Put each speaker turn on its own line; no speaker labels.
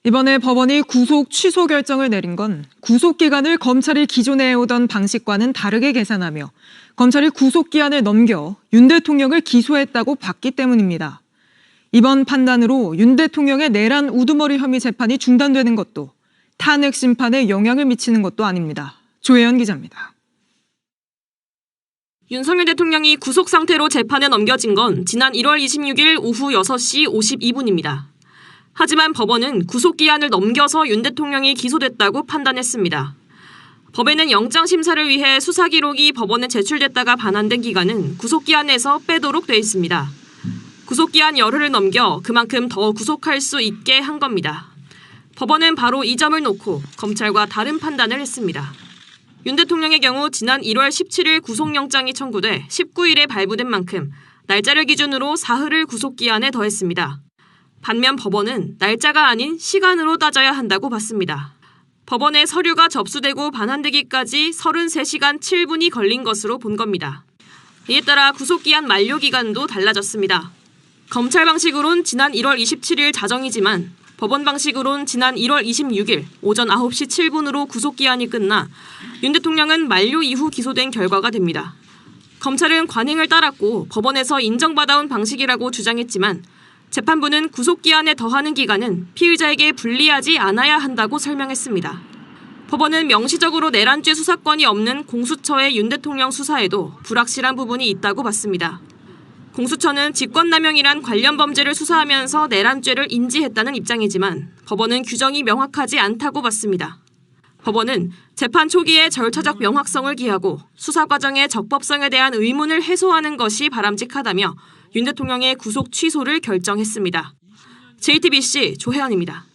이번에 법원이 구속 취소 결정을 내린 건 구속기간을 검찰이 기존에 해오던 방식과는 다르게 계산하며 검찰이 구속기한을 넘겨 윤 대통령을 기소했다고 봤기 때문입니다. 이번 판단으로 윤 대통령의 내란 우두머리 혐의 재판이 중단되는 것도 탄핵 심판에 영향을 미치는 것도 아닙니다. 조혜연 기자입니다.
윤석열 대통령이 구속 상태로 재판에 넘겨진 건 지난 1월 26일 오후 6시 52분입니다. 하지만 법원은 구속기한을 넘겨서 윤 대통령이 기소됐다고 판단했습니다. 법에는 영장심사를 위해 수사기록이 법원에 제출됐다가 반환된 기간은 구속기한에서 빼도록 돼 있습니다. 구속기한 열흘을 넘겨 그만큼 더 구속할 수 있게 한 겁니다. 법원은 바로 이 점을 놓고 검찰과 다른 판단을 했습니다. 윤 대통령의 경우 지난 1월 17일 구속영장이 청구돼 19일에 발부된 만큼 날짜를 기준으로 사흘을 구속기한에 더했습니다. 반면 법원은 날짜가 아닌 시간으로 따져야 한다고 봤습니다. 법원에 서류가 접수되고 반환되기까지 33시간 7분이 걸린 것으로 본 겁니다. 이에 따라 구속기한 만료 기간도 달라졌습니다. 검찰 방식으론 지난 1월 27일 자정이지만 법원 방식으론 지난 1월 26일 오전 9시 7분으로 구속기한이 끝나 윤 대통령은 만료 이후 기소된 결과가 됩니다. 검찰은 관행을 따랐고 법원에서 인정받아온 방식이라고 주장했지만 재판부는 구속기한에 더하는 기간은 피의자에게 불리하지 않아야 한다고 설명했습니다. 법원은 명시적으로 내란죄 수사권이 없는 공수처의 윤 대통령 수사에도 불확실한 부분이 있다고 봤습니다. 공수처는 직권남용이란 관련 범죄를 수사하면서 내란죄를 인지했다는 입장이지만 법원은 규정이 명확하지 않다고 봤습니다. 법원은 재판 초기에 절차적 명확성을 기하고 수사 과정의 적법성에 대한 의문을 해소하는 것이 바람직하다며 윤 대통령의 구속 취소를 결정했습니다. JTBC 조혜연입니다.